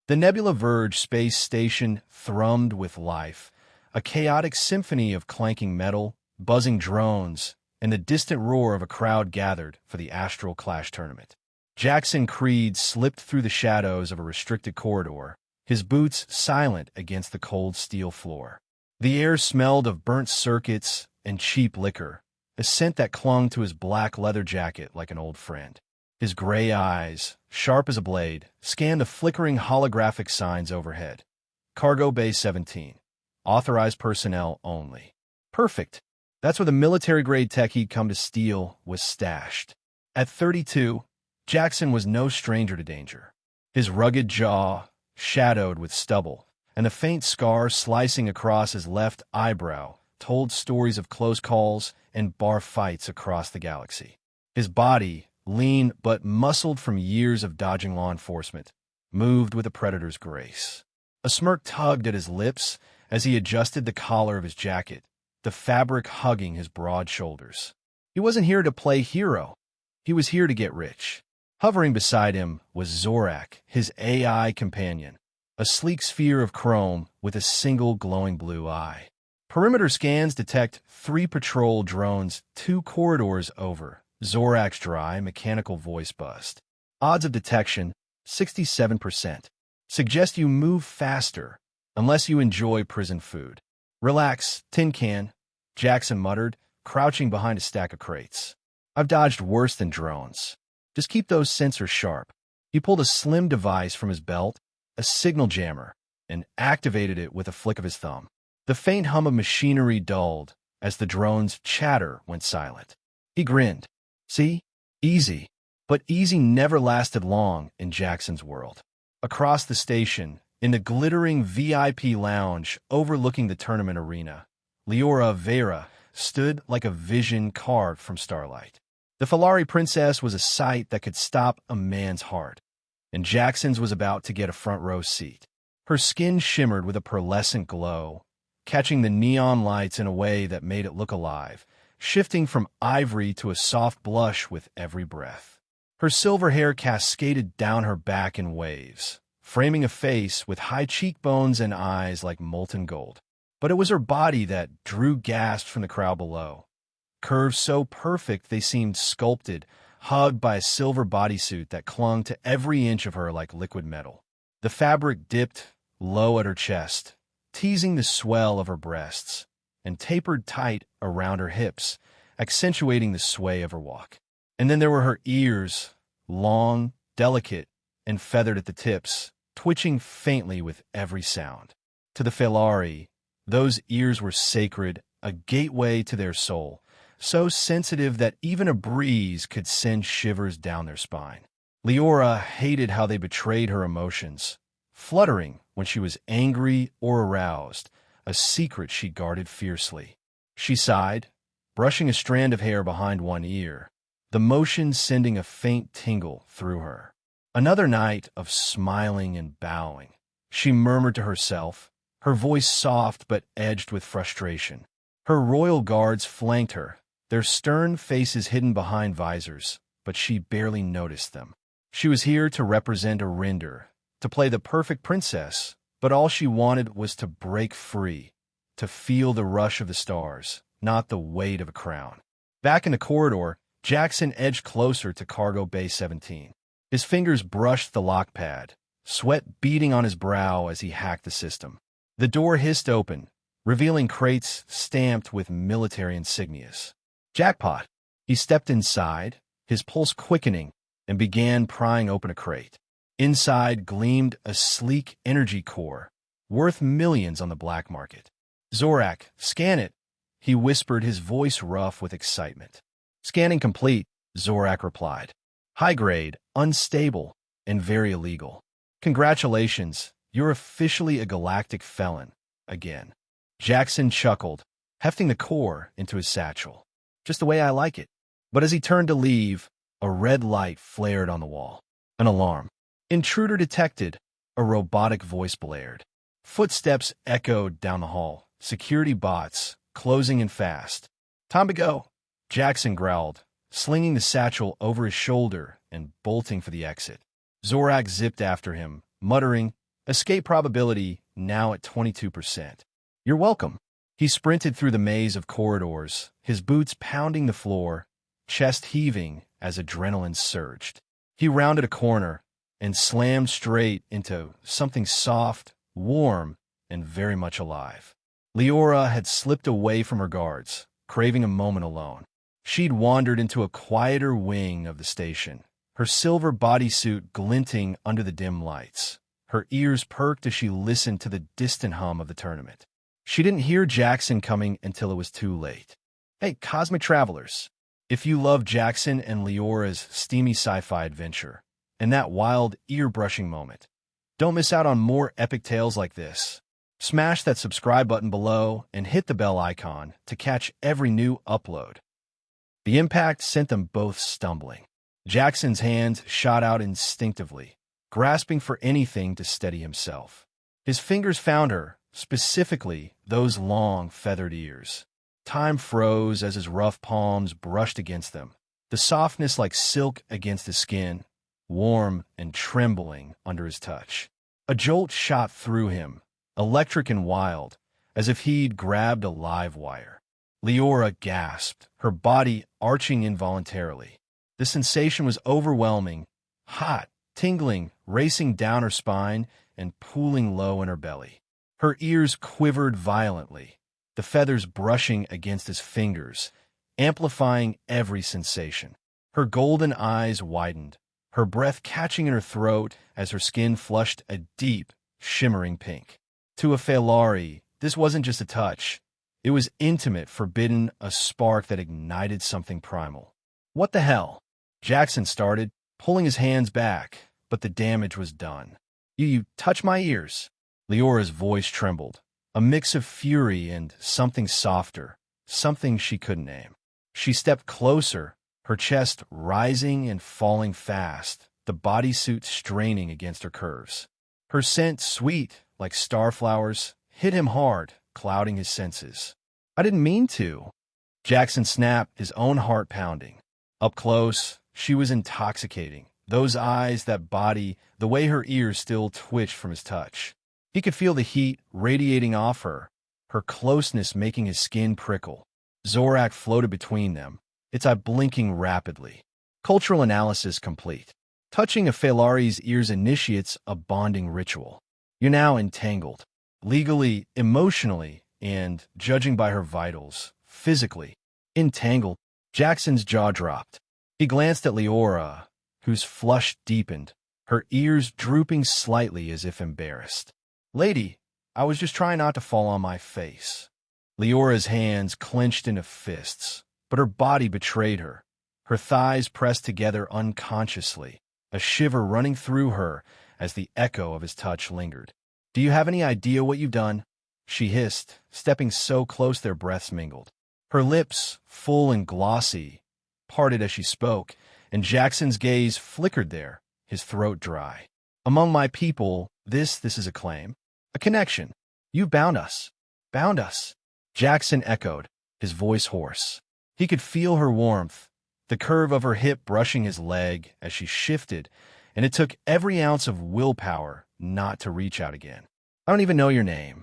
The Nebula Verge space station thrummed with life, a chaotic symphony of clanking metal, buzzing drones, and the distant roar of a crowd gathered for the Astral Clash tournament. Jaxon Creed slipped through the shadows of a restricted corridor, his boots silent against the cold steel floor. The air smelled of burnt circuits and cheap liquor, a scent that clung to his black leather jacket like an old friend. His gray eyes, sharp as a blade, scanned the flickering holographic signs overhead. Cargo Bay 17. Authorized personnel only. Perfect. That's where the military-grade tech he'd come to steal was stashed. At 32, Jaxon was no stranger to danger. His rugged jaw, shadowed with stubble, and a faint scar slicing across his left eyebrow, told stories of close calls and bar fights across the galaxy. His body, lean but muscled from years of dodging law enforcement, moved with a predator's grace. A smirk tugged at his lips as he adjusted the collar of his jacket, the fabric hugging his broad shoulders. He wasn't here to play hero. He was here to get rich. Hovering beside him was Zorak, his AI companion, a sleek sphere of chrome with a single glowing blue eye. Perimeter scans detect 3 patrol drones 2 corridors over. Zorak's dry, mechanical voice buzzed. Odds of detection, 67%. Suggest you move faster, unless you enjoy prison food. Relax, tin can, Jaxon muttered, crouching behind a stack of crates. I've dodged worse than drones. Just keep those sensors sharp. He pulled a slim device from his belt, a signal jammer, and activated it with a flick of his thumb. The faint hum of machinery dulled as the drone's chatter went silent. He grinned. See? Easy. But easy never lasted long in Jaxon's world. Across the station, in the glittering VIP lounge overlooking the tournament arena, Liora Veyra stood like a vision carved from starlight. The Feylari princess was a sight that could stop a man's heart, and Jaxon's was about to get a front-row seat. Her skin shimmered with a pearlescent glow, catching the neon lights in a way that made it look alive, shifting from ivory to a soft blush with every breath. Her silver hair cascaded down her back in waves, framing a face with high cheekbones and eyes like molten gold. But it was her body that drew gasps from the crowd below. Curves so perfect they seemed sculpted, hugged by a silver bodysuit that clung to every inch of her like liquid metal. The fabric dipped low at her chest, teasing the swell of her breasts, and tapered tight around her hips, accentuating the sway of her walk. And then there were her ears, long, delicate, and feathered at the tips, twitching faintly with every sound. To the Feylari, those ears were sacred, a gateway to their soul, so sensitive that even a breeze could send shivers down their spine. Liora hated how they betrayed her emotions, fluttering when she was angry or aroused, a secret she guarded fiercely. She sighed, brushing a strand of hair behind one ear, the motion sending a faint tingle through her. Another night of smiling and bowing. She murmured to herself, her voice soft but edged with frustration. Her royal guards flanked her, their stern faces hidden behind visors, but she barely noticed them. She was here to represent Arinder, to play the perfect princess, but all she wanted was to break free, to feel the rush of the stars, not the weight of a crown. Back in the corridor, Jaxon edged closer to Cargo Bay 17. His fingers brushed the lock pad, sweat beading on his brow as he hacked the system. The door hissed open, revealing crates stamped with military insignias. Jackpot! He stepped inside, his pulse quickening, and began prying open a crate. Inside gleamed a sleek energy core, worth millions on the black market. Zorak, scan it, he whispered, his voice rough with excitement. Scanning complete, Zorak replied. High grade, unstable, and very illegal. Congratulations, you're officially a galactic felon, again. Jaxon chuckled, hefting the core into his satchel. Just the way I like it. But as he turned to leave, a red light flared on the wall. An alarm. Intruder detected, a robotic voice blared. Footsteps echoed down the hall, security bots, closing in fast. Time to go, Jaxon growled, slinging the satchel over his shoulder and bolting for the exit. Zorak zipped after him, muttering, Escape probability now at 22%. You're welcome. He sprinted through the maze of corridors, his boots pounding the floor, chest heaving as adrenaline surged. He rounded a corner and slammed straight into something soft, warm, and very much alive. Liora had slipped away from her guards, craving a moment alone. She'd wandered into a quieter wing of the station, her silver bodysuit glinting under the dim lights. Her ears perked as she listened to the distant hum of the tournament. She didn't hear Jaxon coming until it was too late. Hey, Cosmic Travelers, if you love Jaxon and Liora's steamy sci-fi adventure, and that wild, ear-brushing moment, don't miss out on more epic tales like this. Smash that subscribe button below and hit the bell icon to catch every new upload. The impact sent them both stumbling. Jackson's hands shot out instinctively, grasping for anything to steady himself. His fingers found her, specifically those long, feathered ears. Time froze as his rough palms brushed against them, the softness like silk against his skin, warm and trembling under his touch. A jolt shot through him, electric and wild, as if he'd grabbed a live wire. Liora gasped, her body arching involuntarily. The sensation was overwhelming, hot, tingling, racing down her spine and pooling low in her belly. Her ears quivered violently, the feathers brushing against his fingers, amplifying every sensation. Her golden eyes widened, her breath catching in her throat as her skin flushed a deep, shimmering pink. To a Feylari, this wasn't just a touch. It was intimate, forbidden, a spark that ignited something primal. What the hell? Jaxon started, pulling his hands back, but the damage was done. You touch my ears. Liora's voice trembled, a mix of fury and something softer, something she couldn't name. She stepped closer, her chest rising and falling fast, the bodysuit straining against her curves. Her scent, sweet like starflowers, hit him hard, clouding his senses. I didn't mean to. Jaxon snapped, his own heart pounding. Up close, she was intoxicating. Those eyes, that body, the way her ears still twitched from his touch. He could feel the heat radiating off her, her closeness making his skin prickle. Zorak floated between them, its eye blinking rapidly. Cultural analysis complete. Touching a Feylari's ears initiates a bonding ritual. You're now entangled, legally, emotionally, and, judging by her vitals, physically. Entangled. Jackson's jaw dropped. He glanced at Liora, whose flush deepened, her ears drooping slightly as if embarrassed. Lady, I was just trying not to fall on my face. Liora's hands clenched into fists, but her body betrayed her. Her thighs pressed together unconsciously, a shiver running through her as the echo of his touch lingered. Do you have any idea what you've done? She hissed, stepping so close their breaths mingled. Her lips, full and glossy, parted as she spoke, and Jackson's gaze flickered there, his throat dry. Among my people, this is a claim. A connection. You bound us. Bound us. Jaxon echoed, his voice hoarse. He could feel her warmth, the curve of her hip brushing his leg as she shifted, and it took every ounce of willpower not to reach out again. I don't even know your name.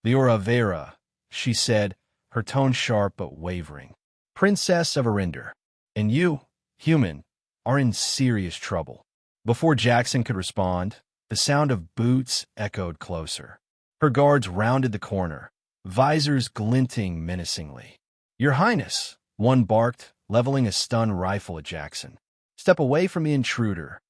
Liora Veyra, she said, her tone sharp but wavering. Princess of Arinder. And you, human, are in serious trouble. Before Jaxon could respond, the sound of boots echoed closer. Her guards rounded the corner, visors glinting menacingly. Your Highness, one barked, leveling a stun rifle at Jaxon. Step away from the intruder.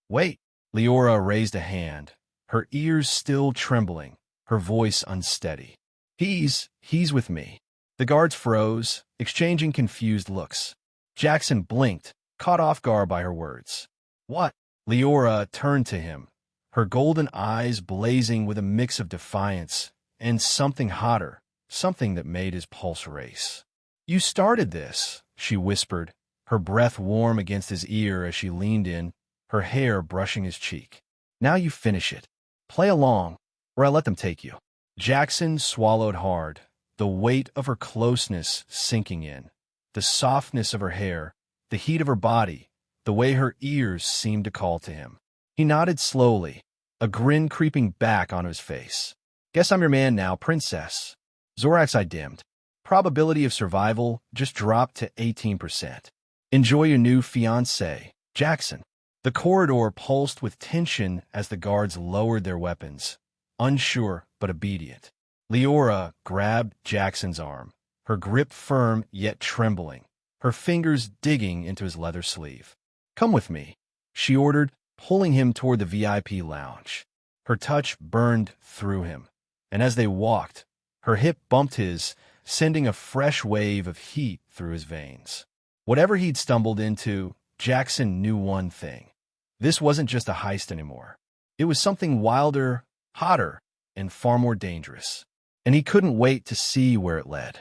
Wait. Liora raised a hand, her ears still trembling, her voice unsteady. He's with me. The guards froze, exchanging confused looks. Jaxon blinked, caught off guard by her words. What? Liora turned to him, her golden eyes blazing with a mix of defiance and something hotter, something that made his pulse race. You started this, she whispered, her breath warm against his ear as she leaned in, her hair brushing his cheek. Now you finish it. Play along, or I let them take you. Jaxon swallowed hard, the weight of her closeness sinking in, the softness of her hair, the heat of her body, the way her ears seemed to call to him. He nodded slowly, a grin creeping back onto his face. Guess I'm your man now, princess. Zorak's eye dimmed. Probability of survival just dropped to 18%. Enjoy your new fiancé, Jaxon. The corridor pulsed with tension as the guards lowered their weapons, unsure but obedient. Liora grabbed Jackson's arm, her grip firm yet trembling, her fingers digging into his leather sleeve. Come with me, she ordered, pulling him toward the VIP lounge. Her touch burned through him, and as they walked, her hip bumped his, sending a fresh wave of heat through his veins. Whatever he'd stumbled into, Jaxon knew one thing. This wasn't just a heist anymore. It was something wilder, hotter, and far more dangerous. And he couldn't wait to see where it led.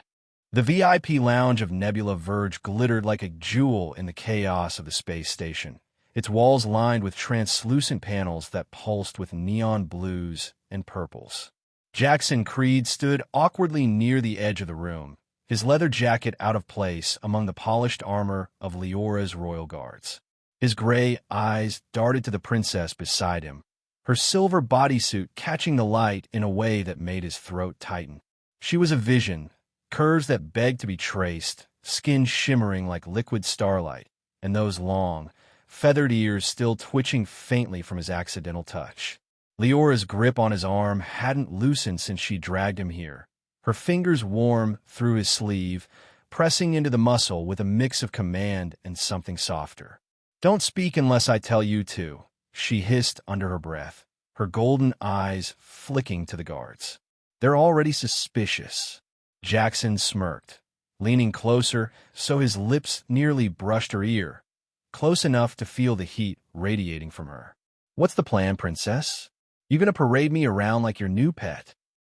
The VIP lounge of Nebula Verge glittered like a jewel in the chaos of the space station, its walls lined with translucent panels that pulsed with neon blues and purples. Jaxon Creed stood awkwardly near the edge of the room, his leather jacket out of place among the polished armor of Liora's royal guards. His gray eyes darted to the princess beside him, her silver bodysuit catching the light in a way that made his throat tighten. She was a vision, curves that begged to be traced, skin shimmering like liquid starlight, and those long, feathered ears still twitching faintly from his accidental touch. Liora's grip on his arm hadn't loosened since she dragged him here, her fingers warm through his sleeve, pressing into the muscle with a mix of command and something softer. "Don't speak unless I tell you to," she hissed under her breath, her golden eyes flicking to the guards. "They're already suspicious." Jaxon smirked, leaning closer so his lips nearly brushed her ear, close enough to feel the heat radiating from her. "What's the plan, princess? You gonna parade me around like your new pet?"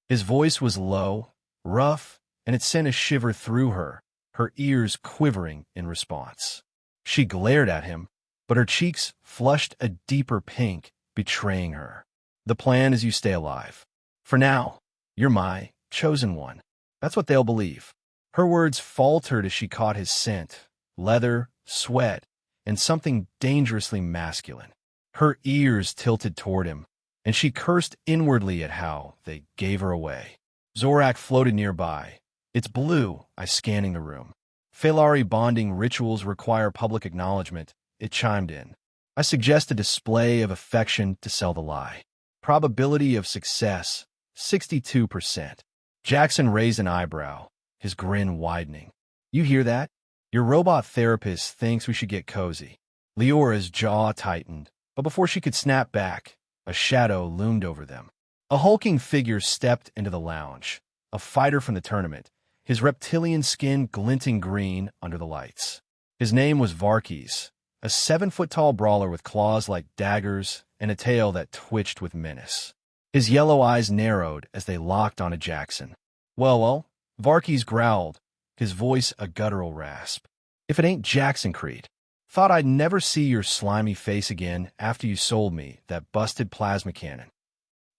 His voice was low, rough, and it sent a shiver through her, her ears quivering in response. She glared at him, but her cheeks flushed a deeper pink, betraying her. "The plan is you stay alive. For now, you're my chosen one." That's what they'll believe. Her words faltered as she caught his scent, leather, sweat, and something dangerously masculine. Her ears tilted toward him, and she cursed inwardly at how they gave her away. Zorak floated nearby, its blue eyes scanning the room. Feylari bonding rituals require public acknowledgement, it chimed in. "I suggest a display of affection to sell the lie. Probability of success, 62%. Jaxon raised an eyebrow, his grin widening. "You hear that? Your robot therapist thinks we should get cozy." Liora's jaw tightened, but before she could snap back, a shadow loomed over them. A hulking figure stepped into the lounge, a fighter from the tournament, his reptilian skin glinting green under the lights. His name was Varkis, a 7-foot-tall brawler with claws like daggers and a tail that twitched with menace. His yellow eyes narrowed as they locked onto Jaxon. Well, Varkis growled, his voice a guttural rasp. "If it ain't Jaxon Creed. Thought I'd never see your slimy face again after you sold me that busted plasma cannon."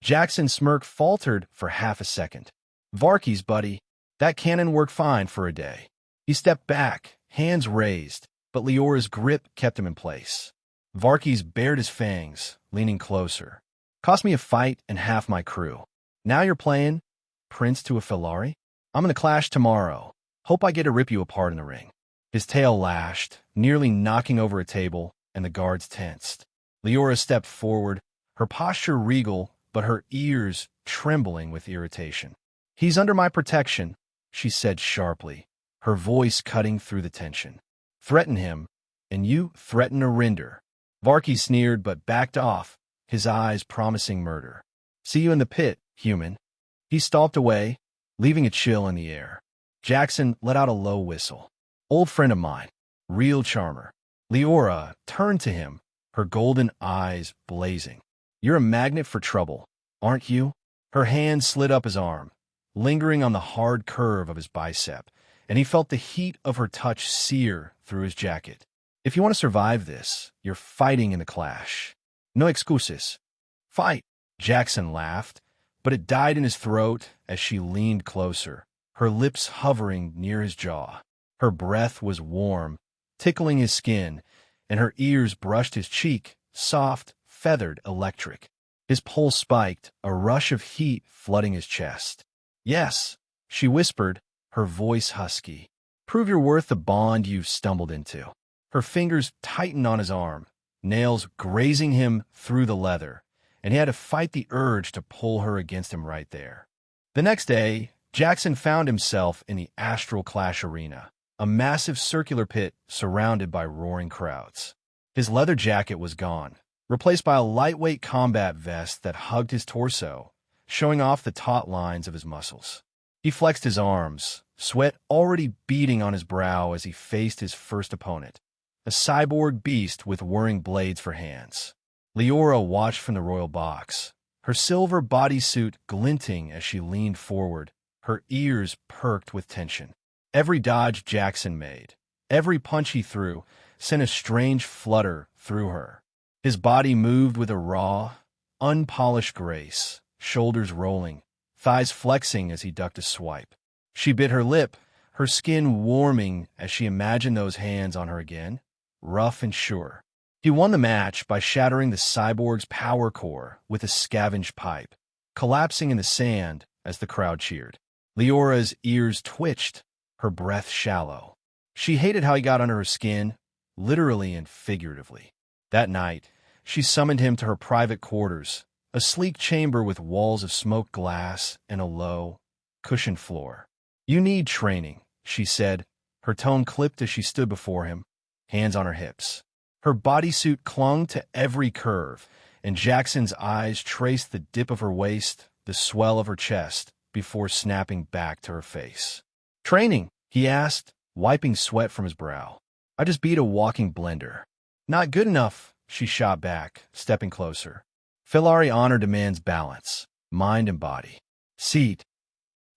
Jaxon's smirk faltered for half a second. "Varkis, buddy, that cannon worked fine for a day." He stepped back, hands raised, but Liora's grip kept him in place. Varkis bared his fangs, leaning closer. "Cost me a fight and half my crew. Now you're playing Prince to a Feylari? I'm gonna clash tomorrow. Hope I get to rip you apart in the ring." His tail lashed, nearly knocking over a table, and the guards tensed. Liora stepped forward, her posture regal, but her ears trembling with irritation. "He's under my protection," she said sharply, her voice cutting through the tension. "Threaten him, and you threaten Arinder." Varkis sneered but backed off, his eyes promising murder. "See you in the pit, human." He stalked away, leaving a chill in the air. Jaxon let out a low whistle. "Old friend of mine, real charmer." Liora turned to him, her golden eyes blazing. "You're a magnet for trouble, aren't you?" Her hand slid up his arm, lingering on the hard curve of his bicep, and he felt the heat of her touch sear through his jacket. "If you want to survive this, you're fighting in the clash. No excuses. Fight." Jaxon laughed, but it died in his throat as she leaned closer, her lips hovering near his jaw. Her breath was warm, tickling his skin, and her ears brushed his cheek, soft, feathered, electric. His pulse spiked, a rush of heat flooding his chest. "Yes," she whispered, her voice husky. "Prove your worth the bond you've stumbled into." Her fingers tightened on his arm, nails grazing him through the leather, and he had to fight the urge to pull her against him right there. The next day, Jaxon found himself in the Astral Clash Arena, a massive circular pit surrounded by roaring crowds. His leather jacket was gone, replaced by a lightweight combat vest that hugged his torso, showing off the taut lines of his muscles. He flexed his arms, sweat already beading on his brow as he faced his first opponent, a cyborg beast with whirring blades for hands. Liora watched from the royal box, her silver bodysuit glinting as she leaned forward, her ears perked with tension. Every dodge Jaxon made, every punch he threw, sent a strange flutter through her. His body moved with a raw, unpolished grace, shoulders rolling, thighs flexing as he ducked a swipe. She bit her lip, her skin warming as she imagined those hands on her again, rough and sure. He won the match by shattering the cyborg's power core with a scavenged pipe, collapsing in the sand as the crowd cheered. Liora's ears twitched, her breath shallow. She hated how he got under her skin, literally and figuratively. That night, she summoned him to her private quarters, a sleek chamber with walls of smoked glass and a low, cushioned floor. "You need training," she said, her tone clipped as she stood before him, hands on her hips. Her bodysuit clung to every curve, and Jaxon's eyes traced the dip of her waist, the swell of her chest, before snapping back to her face. "Training?" he asked, wiping sweat from his brow. "I just beat a walking blender." "Not good enough," she shot back, stepping closer. "Feylari honor demands balance, mind and body." "Seat."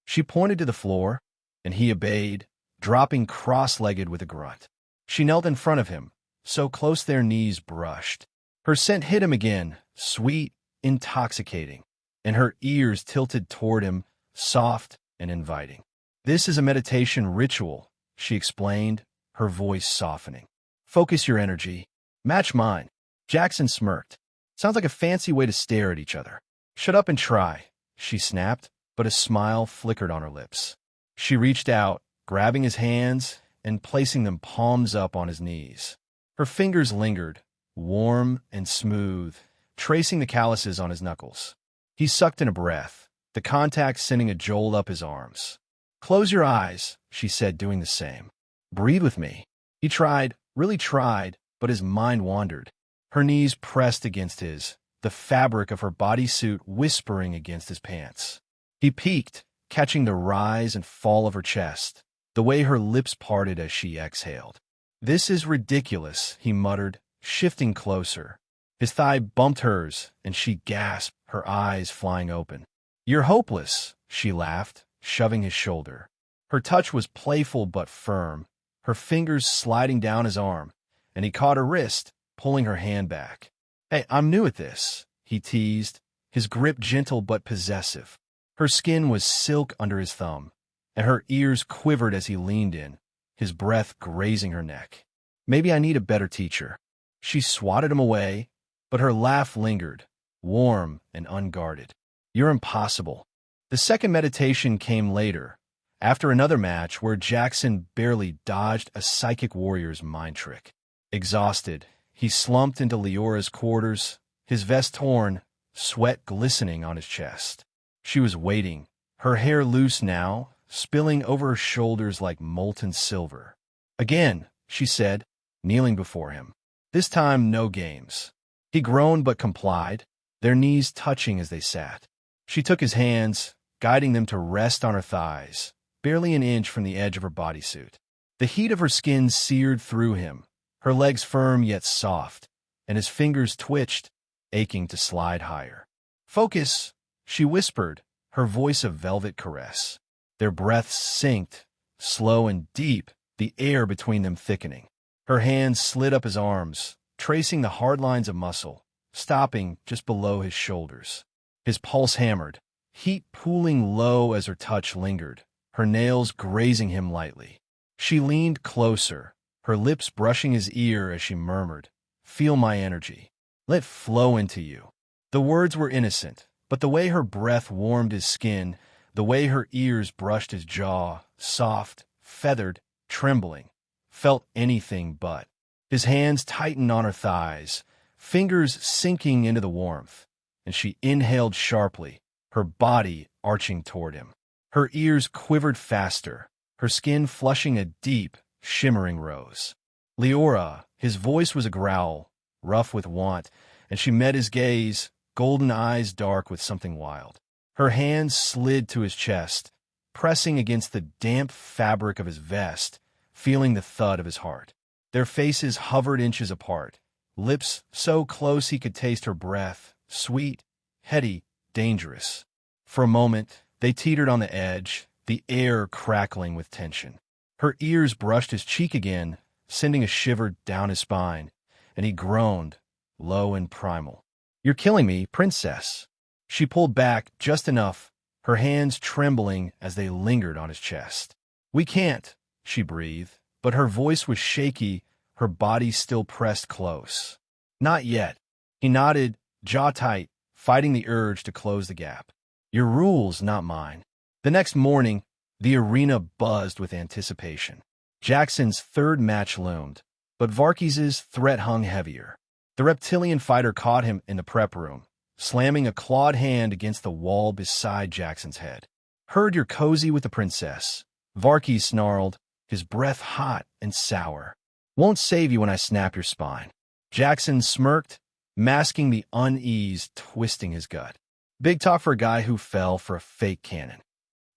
She pointed to the floor, and he obeyed, dropping cross-legged with a grunt. She knelt in front of him, so close their knees brushed. Her scent hit him again, sweet, intoxicating, and her ears tilted toward him, soft and inviting. "This is a meditation ritual," she explained, her voice softening. "Focus your energy. Match mine." Jaxon smirked. "Sounds like a fancy way to stare at each other." "Shut up and try," she snapped, but a smile flickered on her lips. She reached out, grabbing his hands and placing them palms up on his knees. Her fingers lingered, warm and smooth, tracing the calluses on his knuckles. He sucked in a breath, the contact sending a jolt up his arms. "Close your eyes," she said, doing the same. "Breathe with me." He tried, really tried, but his mind wandered. Her knees pressed against his, the fabric of her bodysuit whispering against his pants. He peeked, catching the rise and fall of her chest, the way her lips parted as she exhaled. "This is ridiculous," he muttered, shifting closer. His thigh bumped hers, and she gasped, her eyes flying open. "You're hopeless," she laughed, shoving his shoulder. Her touch was playful but firm, her fingers sliding down his arm, and he caught her wrist, pulling her hand back. "Hey, I'm new at this," he teased, his grip gentle but possessive. Her skin was silk under his thumb, and her ears quivered as he leaned in, his breath grazing her neck. "Maybe I need a better teacher." She swatted him away, but her laugh lingered, warm and unguarded. "You're impossible." The second meditation came later, after another match where Jaxon barely dodged a psychic warrior's mind trick. Exhausted, he slumped into Liora's quarters, his vest torn, sweat glistening on his chest. She was waiting, her hair loose now, spilling over her shoulders like molten silver. "Again," she said, kneeling before him. This time, no games. He groaned but complied, their knees touching as they sat. She took his hands, guiding them to rest on her thighs, barely an inch from the edge of her bodysuit. The heat of her skin seared through him, her legs firm yet soft, and his fingers twitched, aching to slide higher. "Focus," she whispered, her voice a velvet caress. Their breaths synced, slow and deep, the air between them thickening. Her hands slid up his arms, tracing the hard lines of muscle, stopping just below his shoulders. His pulse hammered, heat pooling low as her touch lingered, her nails grazing him lightly. She leaned closer, her lips brushing his ear as she murmured, "Feel my energy. Let it flow into you." The words were innocent, but the way her breath warmed his skin, the way her ears brushed his jaw, soft, feathered, trembling, felt anything but. His hands tightened on her thighs, fingers sinking into the warmth, and she inhaled sharply, her body arching toward him. Her ears quivered faster, her skin flushing a deep, shimmering rose. Liora, his voice was a growl, rough with want, and she met his gaze, golden eyes dark with something wild. Her hands slid to his chest, pressing against the damp fabric of his vest, feeling the thud of his heart. Their faces hovered inches apart, lips so close he could taste her breath, sweet, heady, dangerous. For a moment, they teetered on the edge, the air crackling with tension. Her ears brushed his cheek again, sending a shiver down his spine, and he groaned, low and primal. "You're killing me, princess." She pulled back just enough, her hands trembling as they lingered on his chest. "We can't," she breathed, but her voice was shaky, her body still pressed close. "Not yet." He nodded, jaw tight, fighting the urge to close the gap. "Your rules, not mine." The next morning, the arena buzzed with anticipation. Jaxon's third match loomed, but Varkey's threat hung heavier. The reptilian fighter caught him in the prep room, slamming a clawed hand against the wall beside Jaxon's head. "Heard you're cozy with the princess," Varkey snarled, his breath hot and sour. "Won't save you when I snap your spine." Jaxon smirked, masking the unease twisting his gut. Big talk for a guy who fell for a fake cannon.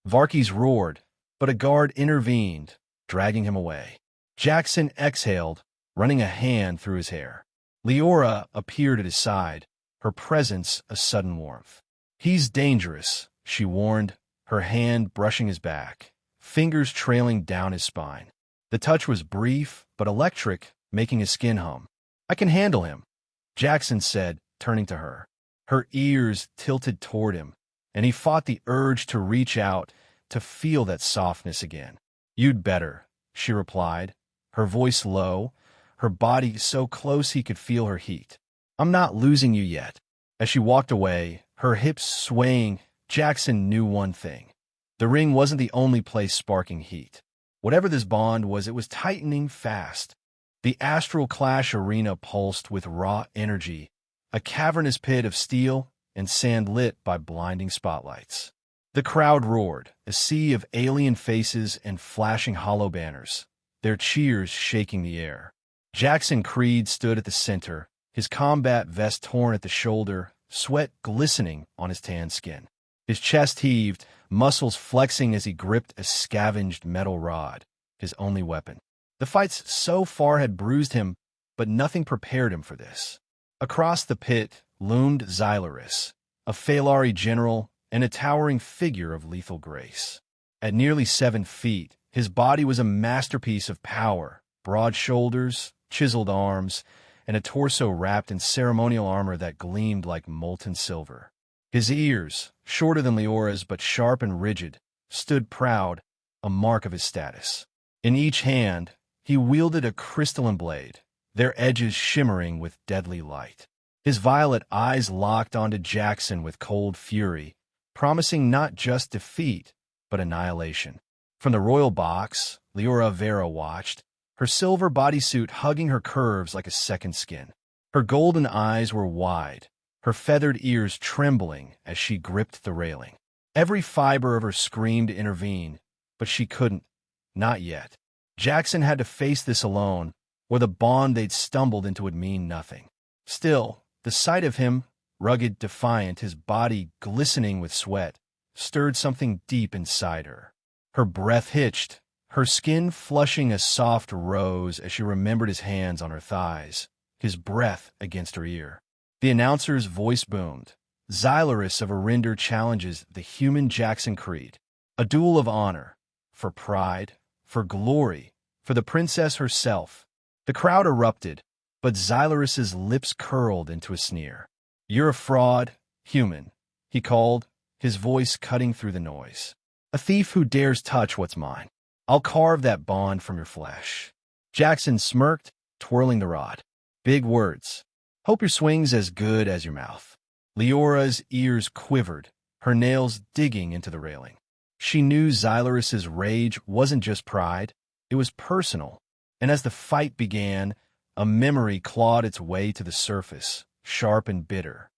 Varkey's roared, but a guard intervened, dragging him away. Jaxon exhaled, running a hand through his hair. Liora appeared at his side, her presence a sudden warmth. "He's dangerous," she warned, her hand brushing his back, fingers trailing down his spine. The touch was brief but electric, making his skin hum. "I can handle him," Jaxon said, turning to her. Her ears tilted toward him, and he fought the urge to reach out, to feel that softness again. "You'd better," she replied, her voice low, her body so close he could feel her heat. "I'm not losing you yet." As she walked away, her hips swaying, Jaxon knew one thing. The ring wasn't the only place sparking heat. Whatever this bond was, it was tightening fast. The astral clash arena pulsed with raw energy, a cavernous pit of steel and sand lit by blinding spotlights. The crowd roared, a sea of alien faces and flashing hollow banners, their cheers shaking the air. Jaxon Creed stood at the center, his combat vest torn at the shoulder, sweat glistening on his tan skin. His chest heaved, muscles flexing as he gripped a scavenged metal rod, his only weapon. The fights so far had bruised him, but nothing prepared him for this. Across the pit loomed Xylaris, a Feylari general and a towering figure of lethal grace. At nearly 7 feet, his body was a masterpiece of power, broad shoulders, chiseled arms, and a torso wrapped in ceremonial armor that gleamed like molten silver. His ears, shorter than Liora's but sharp and rigid, stood proud, a mark of his status. In each hand, he wielded a crystalline blade, their edges shimmering with deadly light. His violet eyes locked onto Jaxon with cold fury, promising not just defeat, but annihilation. From the royal box, Liora Veyra watched, her silver bodysuit hugging her curves like a second skin. Her golden eyes were wide, her feathered ears trembling as she gripped the railing. Every fiber of her screamed to intervene, but she couldn't, not yet. Jaxon had to face this alone, or the bond they'd stumbled into would mean nothing. Still, the sight of him, rugged, defiant, his body glistening with sweat, stirred something deep inside her. Her breath hitched, her skin flushing a soft rose as she remembered his hands on her thighs, his breath against her ear. The announcer's voice boomed. Xylaris of Arinder challenges the human Jaxon Creed. A duel of honor. For pride, for glory, for the princess herself. The crowd erupted, but Xylaris's lips curled into a sneer. "You're a fraud, human," he called, his voice cutting through the noise. "A thief who dares touch what's mine. I'll carve that bond from your flesh." Jaxon smirked, twirling the rod. "Big words. Hope your swing's as good as your mouth." Leora's ears quivered, her nails digging into the railing. She knew Xylarus's rage wasn't just pride, it was personal. And as the fight began, a memory clawed its way to the surface, sharp and bitter.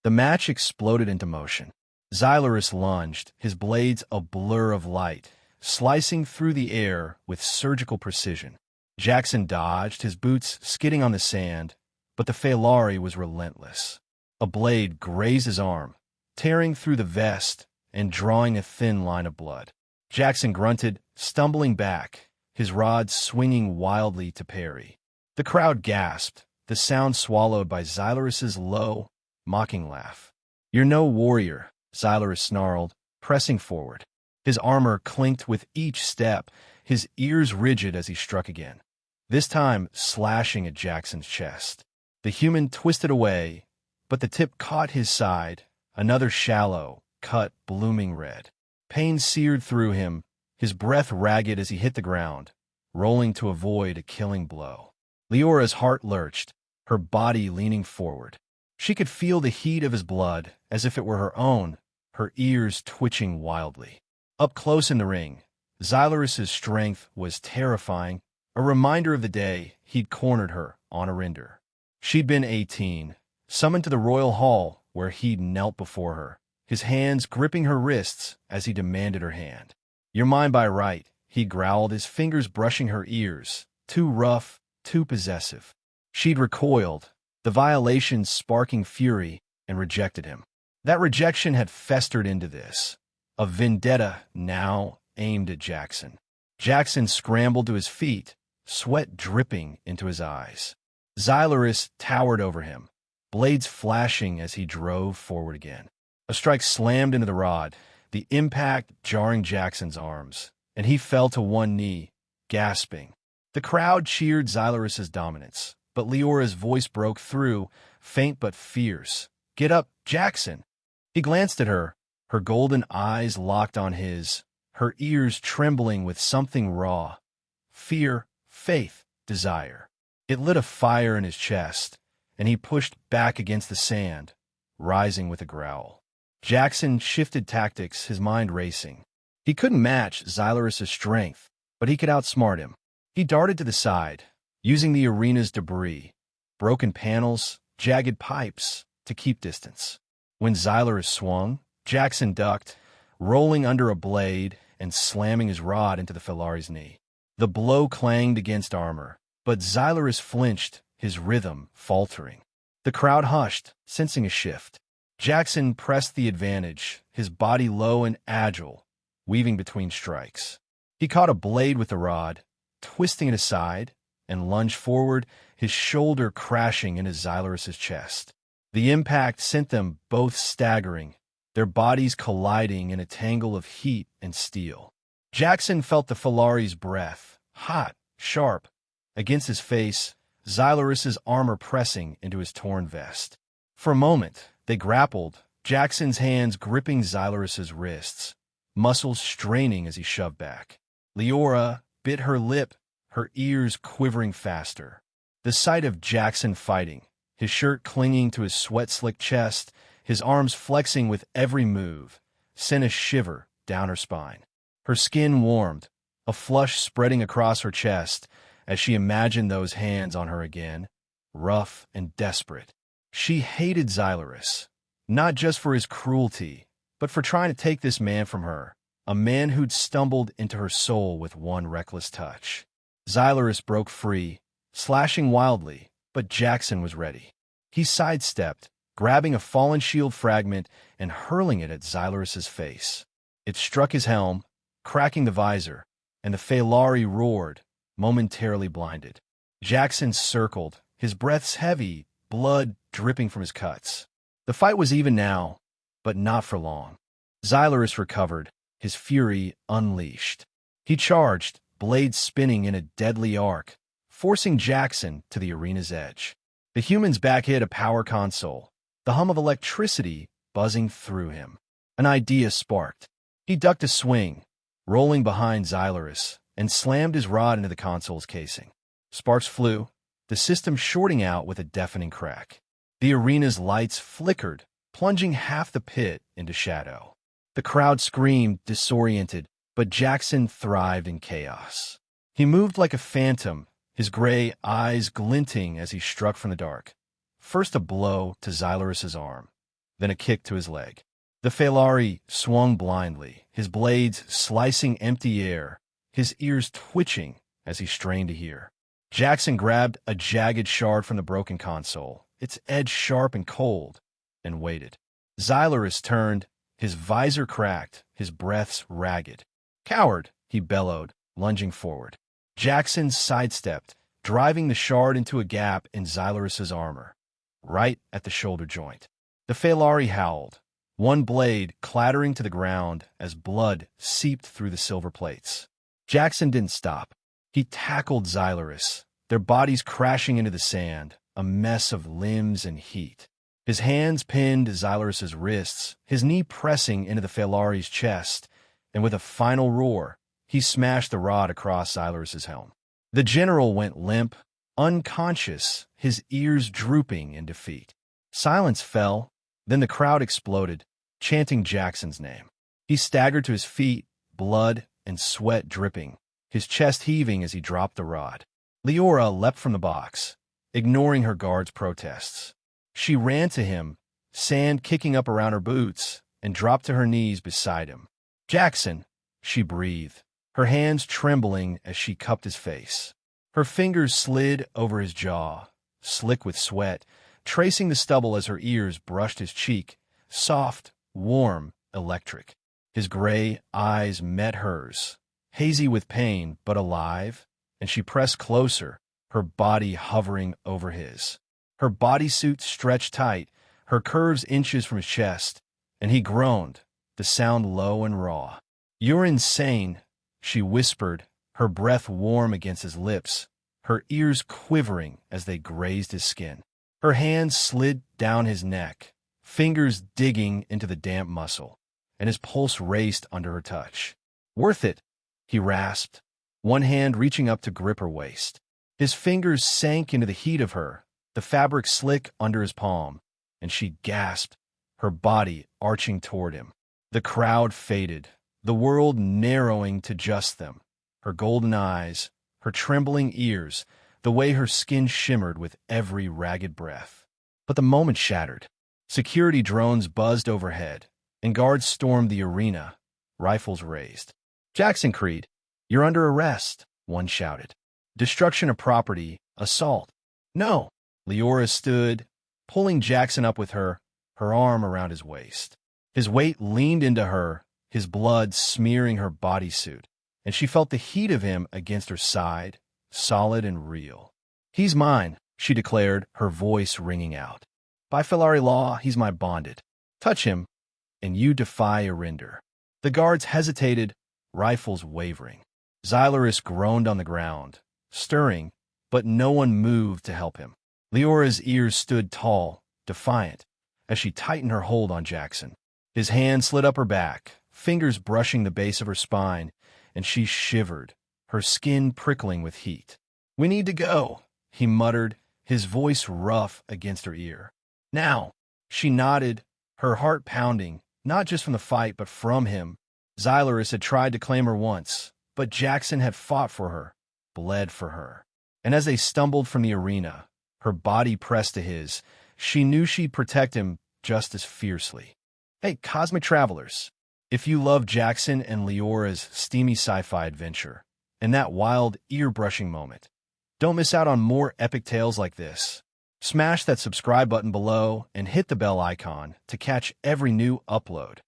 The match exploded into motion. Xylarus lunged, his blades a blur of light, slicing through the air with surgical precision. Jaxon dodged, his boots skidding on the sand, but the Feylari was relentless. A blade grazed his arm, tearing through the vest and drawing a thin line of blood. Jaxon grunted, stumbling back, his rod swinging wildly to parry. The crowd gasped, the sound swallowed by Xylarus's low, mocking laugh. "You're no warrior," Xylarus snarled, pressing forward. His armor clinked with each step, his ears rigid as he struck again, this time slashing at Jaxon's chest. The human twisted away, but the tip caught his side, another shallow, cut, blooming red. Pain seared through him, his breath ragged as he hit the ground, rolling to avoid a killing blow. Leora's heart lurched, her body leaning forward. She could feel the heat of his blood, as if it were her own, her ears twitching wildly. Up close in the ring, Xylarus's strength was terrifying, a reminder of the day he'd cornered her on Arinder. She'd been 18, summoned to the royal hall where he'd knelt before her, his hands gripping her wrists as he demanded her hand. "You're mine by right," he growled, his fingers brushing her ears, too rough, too possessive. She'd recoiled, the violation sparking fury, and rejected him. That rejection had festered into this, a vendetta now aimed at Jaxon. Jaxon scrambled to his feet, sweat dripping into his eyes. Xylarus towered over him, blades flashing as he drove forward again. A strike slammed into the rod, the impact jarring Jaxon's arms, and he fell to one knee, gasping. The crowd cheered Xylarus's dominance, but Leora's voice broke through, faint but fierce. "Get up, Jaxon!" He glanced at her, her golden eyes locked on his, her ears trembling with something raw. Fear, faith, desire. It lit a fire in his chest, and he pushed back against the sand, rising with a growl. Jaxon shifted tactics, his mind racing. He couldn't match Xylarus's strength, but he could outsmart him. He darted to the side, using the arena's debris, broken panels, jagged pipes, to keep distance. When Xylarus swung, Jaxon ducked, rolling under a blade and slamming his rod into the Feylari's knee. The blow clanged against armor, but Xylarus flinched, his rhythm faltering. The crowd hushed, sensing a shift. Jaxon pressed the advantage, his body low and agile, weaving between strikes. He caught a blade with the rod, twisting it aside, and lunged forward, his shoulder crashing into Xylarus's chest. The impact sent them both staggering, their bodies colliding in a tangle of heat and steel. Jaxon felt the Feylari's breath, hot, sharp, against his face, Xylarus's armor pressing into his torn vest. For a moment, they grappled, Jaxon's hands gripping Xylarus's wrists, muscles straining as he shoved back. Liora bit her lip, her ears quivering faster. The sight of Jaxon fighting, his shirt clinging to his sweat-slicked chest, his arms flexing with every move, sent a shiver down her spine. Her skin warmed, a flush spreading across her chest as she imagined those hands on her again, rough and desperate. She hated Xylarus, not just for his cruelty, but for trying to take this man from her, a man who'd stumbled into her soul with one reckless touch. Xylarus broke free, slashing wildly, but Jaxon was ready. He sidestepped, grabbing a fallen shield fragment and hurling it at Xylarus's face. It struck his helm, cracking the visor, and the Feylari roared, momentarily blinded. Jaxon circled, his breaths heavy, blood dripping from his cuts. The fight was even now, but not for long. Xylarus recovered, his fury unleashed. He charged, blades spinning in a deadly arc, forcing Jaxon to the arena's edge. The human's back hit a power console, the hum of electricity buzzing through him. An idea sparked. He ducked a swing, rolling behind Xylarus, and slammed his rod into the console's casing. Sparks flew, the system shorting out with a deafening crack. The arena's lights flickered, plunging half the pit into shadow. The crowd screamed, disoriented, but Jaxon thrived in chaos. He moved like a phantom, his gray eyes glinting as he struck from the dark. First a blow to Xylarus's arm, then a kick to his leg. The Feylari swung blindly, his blades slicing empty air, his ears twitching as he strained to hear. Jaxon grabbed a jagged shard from the broken console, its edge sharp and cold, and waited. Xylarus turned, his visor cracked, his breaths ragged. "Coward!" he bellowed, lunging forward. Jaxon sidestepped, driving the shard into a gap in Xylarus's armor, right at the shoulder joint. The Feylari howled, one blade clattering to the ground as blood seeped through the silver plates. Jaxon didn't stop. He tackled Xylarus, their bodies crashing into the sand, a mess of limbs and heat. His hands pinned Xylarus's wrists, his knee pressing into the Feylari's chest, and with a final roar, he smashed the rod across Xylarus's helm. The general went limp, unconscious, his ears drooping in defeat. Silence fell, then the crowd exploded, chanting Jaxon's name. He staggered to his feet, blood and sweat dripping, his chest heaving as he dropped the rod. Liora leapt from the box, ignoring her guard's protests. She ran to him, sand kicking up around her boots, and dropped to her knees beside him. "Jaxon," she breathed, her hands trembling as she cupped his face. Her fingers slid over his jaw, slick with sweat, tracing the stubble as her ears brushed his cheek, soft, warm, electric. His gray eyes met hers, hazy with pain but alive, and she pressed closer, her body hovering over his. Her bodysuit stretched tight, her curves inches from his chest, and he groaned, the sound low and raw. "You're insane," she whispered, her breath warm against his lips, her ears quivering as they grazed his skin. Her hands slid down his neck, fingers digging into the damp muscle, and his pulse raced under her touch. "Worth it," he rasped, one hand reaching up to grip her waist. His fingers sank into the heat of her, the fabric slick under his palm, and she gasped, her body arching toward him. The crowd faded, the world narrowing to just them, her golden eyes, her trembling ears, the way her skin shimmered with every ragged breath. But the moment shattered. Security drones buzzed overhead, and guards stormed the arena, rifles raised. "Jaxon Creed, you're under arrest," one shouted. "Destruction of property, assault." "No!" Liora stood, pulling Jaxon up with her, her arm around his waist. His weight leaned into her, his blood smearing her bodysuit, and she felt the heat of him against her side, solid and real. "He's mine," she declared, her voice ringing out. "By Feylari law, he's my bonded. Touch him, and you defy Arinder." The guards hesitated, rifles wavering. Xylarus groaned on the ground, stirring, but no one moved to help him. Leora's ears stood tall, defiant, as she tightened her hold on Jaxon. His hand slid up her back, fingers brushing the base of her spine, and she shivered, her skin prickling with heat. "We need to go," he muttered, his voice rough against her ear. "Now." She nodded, her heart pounding, not just from the fight but from him. Xylarus had tried to claim her once, but Jaxon had fought for her, bled for her. And as they stumbled from the arena, her body pressed to his, she knew she'd protect him just as fiercely. Hey, Cosmic Travelers, if you love Jaxon and Liora's steamy sci-fi adventure, and that wild, ear-brushing moment, don't miss out on more epic tales like this. Smash that subscribe button below and hit the bell icon to catch every new upload.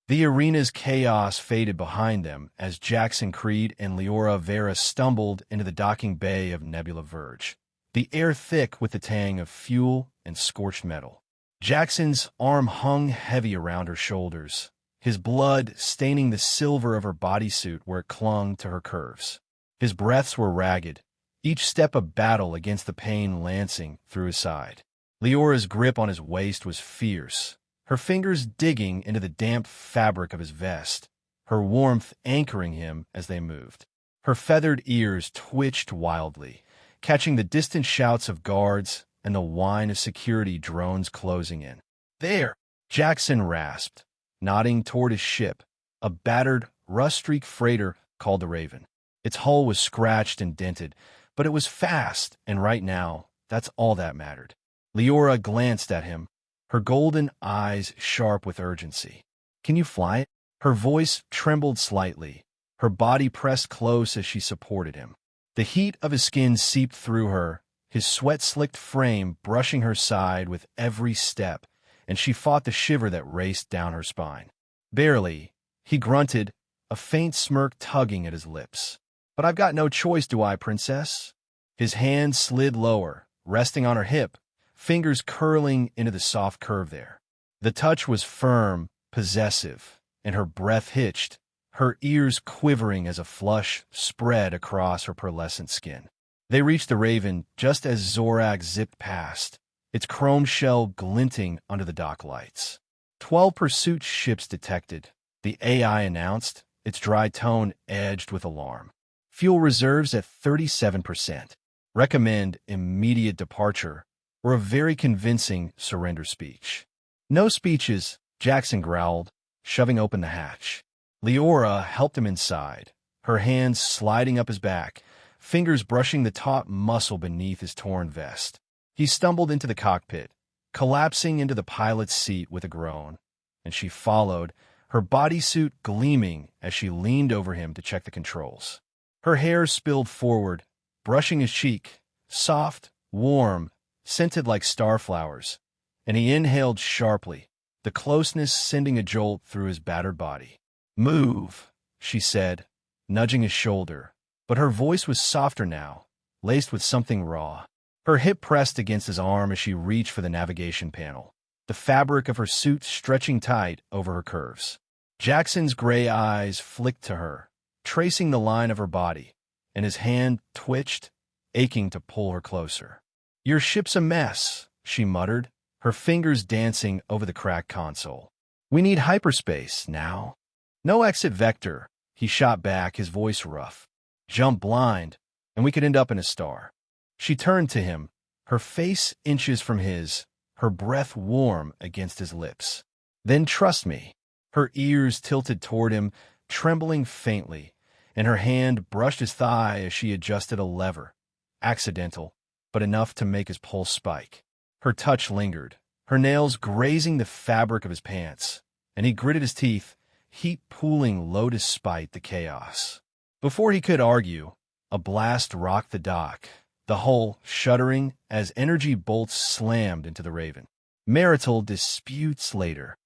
The arena's chaos faded behind them as Jaxon Creed and Liora Veyra stumbled into the docking bay of Nebula Verge, the air thick with the tang of fuel and scorched metal. Jackson's arm hung heavy around her shoulders, his blood staining the silver of her bodysuit where it clung to her curves. His breaths were ragged, each step a battle against the pain lancing through his side. Leora's grip on his waist was fierce, her fingers digging into the damp fabric of his vest, her warmth anchoring him as they moved. Her feathered ears twitched wildly, catching the distant shouts of guards and the whine of security drones closing in. "There!" Jaxon rasped, nodding toward his ship, a battered, rust-streaked freighter called the Raven. Its hull was scratched and dented, but it was fast, and right now, that's all that mattered. Liora glanced at him, her golden eyes sharp with urgency. "Can you fly it?" Her voice trembled slightly, her body pressed close as she supported him. The heat of his skin seeped through her, his sweat-slicked frame brushing her side with every step, and she fought the shiver that raced down her spine. "Barely," he grunted, a faint smirk tugging at his lips. "But I've got no choice, do I, princess?" His hand slid lower, resting on her hip, fingers curling into the soft curve there. The touch was firm, possessive, and her breath hitched, her ears quivering as a flush spread across her pearlescent skin. They reached the Raven just as Zorak zipped past, its chrome shell glinting under the dock lights. 12 pursuit ships detected, the AI announced, its dry tone edged with alarm. Fuel reserves at 37%. Recommend immediate departure, or a very convincing surrender speech. "No speeches," Jaxon growled, shoving open the hatch. Liora helped him inside, her hands sliding up his back, fingers brushing the taut muscle beneath his torn vest. He stumbled into the cockpit, collapsing into the pilot's seat with a groan, and she followed, her bodysuit gleaming as she leaned over him to check the controls. Her hair spilled forward, brushing his cheek, soft, warm, scented like starflowers, and he inhaled sharply, the closeness sending a jolt through his battered body. "Move," she said, nudging his shoulder, but her voice was softer now, laced with something raw. Her hip pressed against his arm as she reached for the navigation panel, the fabric of her suit stretching tight over her curves. Jackson's gray eyes flicked to her, tracing the line of her body, and his hand twitched, aching to pull her closer. "Your ship's a mess," she muttered, her fingers dancing over the cracked console. "We need hyperspace now." "No exit vector," he shot back, his voice rough. "Jump blind, and we could end up in a star." She turned to him, her face inches from his, her breath warm against his lips. "Then trust me." Her ears tilted toward him, trembling faintly, and her hand brushed his thigh as she adjusted a lever. Accidental, but enough to make his pulse spike. Her touch lingered, her nails grazing the fabric of his pants, and he gritted his teeth, heat pooling low despite the chaos. Before he could argue, a blast rocked the dock, the hull shuddering as energy bolts slammed into the Raven. Marital disputes later.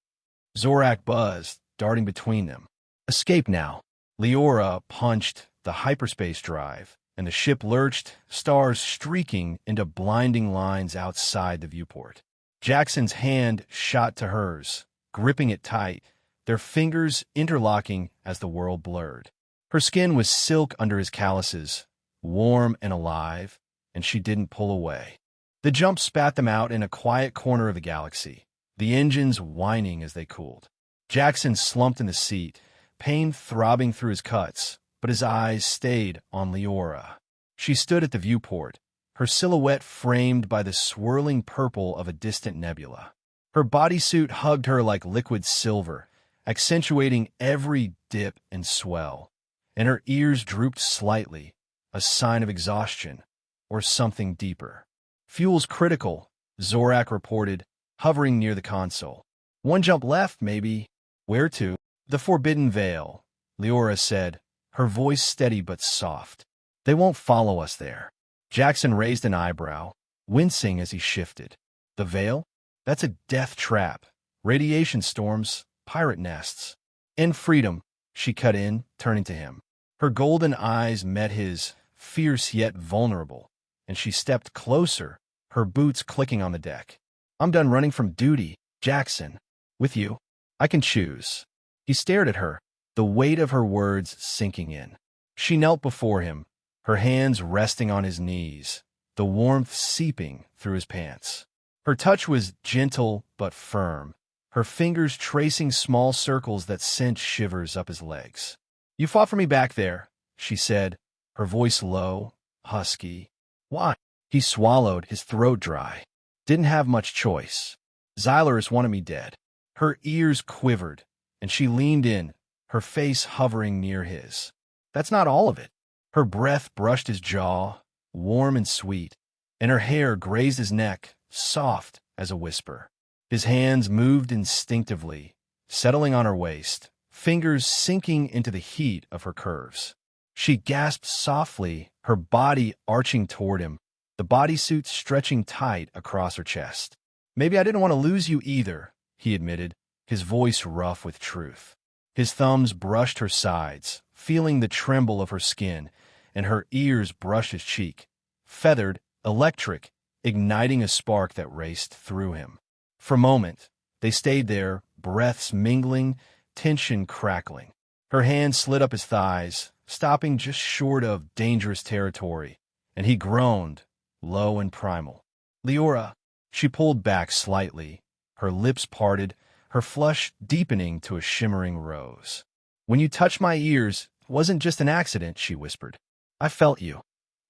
Zorak buzzed, darting between them. "Escape now." Liora punched the hyperspace drive, and the ship lurched, stars streaking into blinding lines outside the viewport. Jackson's hand shot to hers, gripping it tight, their fingers interlocking as the world blurred. Her skin was silk under his calluses, warm and alive, and she didn't pull away. The jump spat them out in a quiet corner of the galaxy, the engines whining as they cooled. Jaxon slumped in the seat, pain throbbing through his cuts, but his eyes stayed on Liora. She stood at the viewport, her silhouette framed by the swirling purple of a distant nebula. Her bodysuit hugged her like liquid silver, accentuating every dip and swell, and her ears drooped slightly, a sign of exhaustion, or something deeper. "Fuel's critical," Zorak reported, hovering near the console. "One jump left, maybe." "Where to?" "The Forbidden Veil," Liora said, her voice steady but soft. "They won't follow us there." Jaxon raised an eyebrow, wincing as he shifted. "The Veil? That's a death trap. Radiation storms, pirate nests." "And freedom," she cut in, turning to him. Her golden eyes met his, fierce yet vulnerable, and she stepped closer, her boots clicking on the deck. "I'm done running from duty, Jaxon. With you, I can choose." He stared at her, the weight of her words sinking in. She knelt before him, her hands resting on his knees, the warmth seeping through his pants. Her touch was gentle but firm, her fingers tracing small circles that sent shivers up his legs. "You fought for me back there," she said, her voice low, husky. "Why?" He swallowed, his throat dry. "Didn't have much choice. Xylurus wanted me dead." Her ears quivered, and she leaned in, her face hovering near his. That's not all of it. Her breath brushed his jaw, warm and sweet, and her hair grazed his neck, soft as a whisper. His hands moved instinctively, settling on her waist, fingers sinking into the heat of her curves. She gasped softly, her body arching toward him, the bodysuit stretching tight across her chest. Maybe I didn't want to lose you either, he admitted, his voice rough with truth. His thumbs brushed her sides, feeling the tremble of her skin, and her ears brushed his cheek, feathered, electric, igniting a spark that raced through him. For a moment, they stayed there, breaths mingling, tension crackling. Her hand slid up his thighs, stopping just short of dangerous territory, and he groaned, low and primal. Liora, she pulled back slightly, her lips parted, her flush deepening to a shimmering rose. When you touched my ears, it wasn't just an accident, she whispered. I felt you,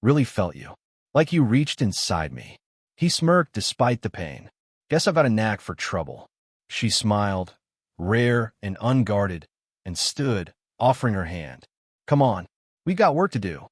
really felt you, like you reached inside me. He smirked despite the pain. Guess I've got a knack for trouble. She smiled, rare and unguarded, and stood, offering her hand. Come on, we got work to do.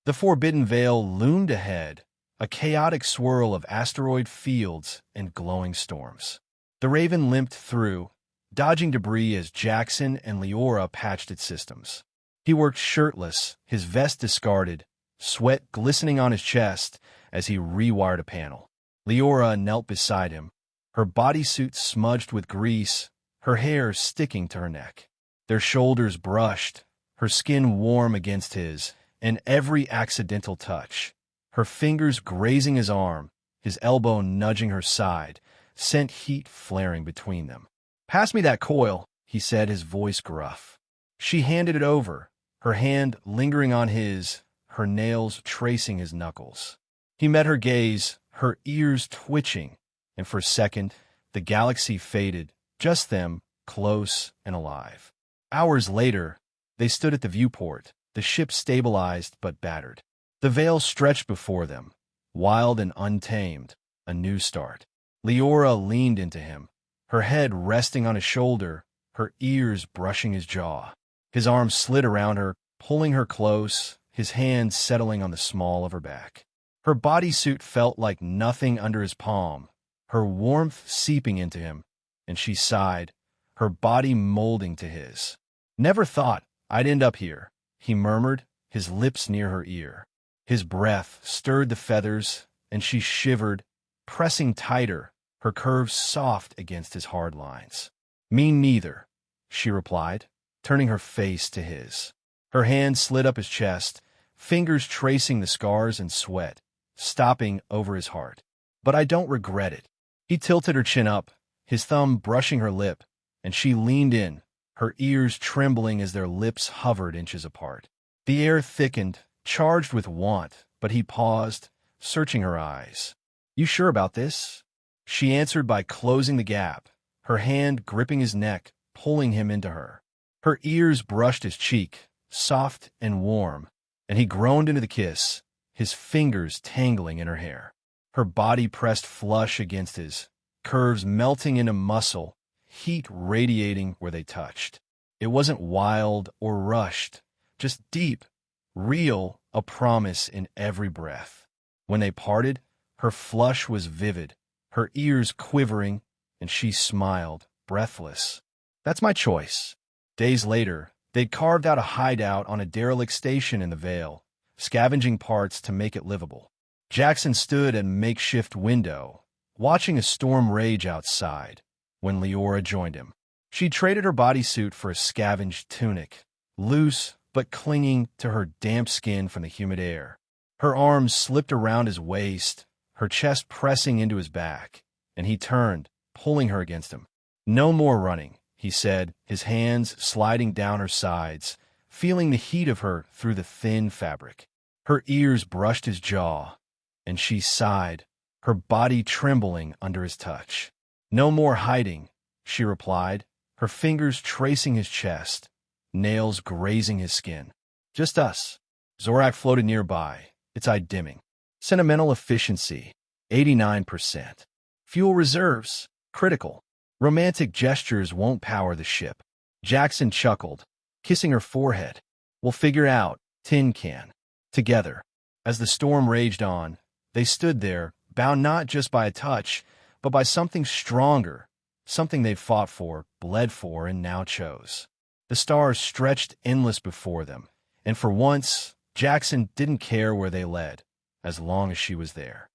The forbidden veil loomed ahead, a chaotic swirl of asteroid fields and glowing storms. The Raven limped through, dodging debris as Jaxon and Liora patched its systems. He worked shirtless, his vest discarded, sweat glistening on his chest as he rewired a panel. Liora knelt beside him, her bodysuit smudged with grease, her hair sticking to her neck. Their shoulders brushed, her skin warm against his, and every accidental touch, her fingers grazing his arm, his elbow nudging her side, sent heat flaring between them. Pass me that coil, he said, his voice gruff. She handed it over, her hand lingering on his, her nails tracing his knuckles. He met her gaze, her ears twitching, and for a second, the galaxy faded, just them, close and alive. Hours later, they stood at the viewport, the ship stabilized but battered. The veil stretched before them, wild and untamed, a new start. Liora leaned into him, her head resting on his shoulder, her ears brushing his jaw. His arm slid around her, pulling her close, his hand settling on the small of her back. Her bodysuit felt like nothing under his palm, her warmth seeping into him, and she sighed, her body molding to his. Never thought I'd end up here, he murmured, his lips near her ear. His breath stirred the feathers, and she shivered, pressing tighter, her curves soft against his hard lines. Me neither, she replied, turning her face to his. Her hand slid up his chest, fingers tracing the scars and sweat, stopping over his heart. But I don't regret it. He tilted her chin up, his thumb brushing her lip, and she leaned in, her ears trembling as their lips hovered inches apart. The air thickened, charged with want, but he paused, searching her eyes. You sure about this? She answered by closing the gap, her hand gripping his neck, pulling him into her. Her ears brushed his cheek, soft and warm, and he groaned into the kiss, his fingers tangling in her hair. Her body pressed flush against his, curves melting into muscle, heat radiating where they touched. It wasn't wild or rushed, just deep, real, a promise in every breath. When they parted, her flush was vivid, her ears quivering, and she smiled, breathless. That's my choice. Days later, they'd carved out a hideout on a derelict station in the Vale, scavenging parts to make it livable. Jaxon stood at a makeshift window, watching a storm rage outside, when Liora joined him. She traded her bodysuit for a scavenged tunic, loose but clinging to her damp skin from the humid air. Her arms slipped around his waist, her chest pressing into his back, and he turned, pulling her against him. No more running, he said, his hands sliding down her sides, feeling the heat of her through the thin fabric. Her ears brushed his jaw, and she sighed, her body trembling under his touch. No more hiding, she replied, her fingers tracing his chest, nails grazing his skin. Just us. Zorak floated nearby, its eye dimming. Sentimental efficiency, 89%. Fuel reserves, critical. Romantic gestures won't power the ship. Jaxon chuckled, kissing her forehead. We'll figure out, Tin Can. Together. As the storm raged on, they stood there, bound not just by a touch, but by something stronger, something they'd fought for, bled for, and now chose. The stars stretched endless before them, and for once, Jaxon didn't care where they led, as long as she was there.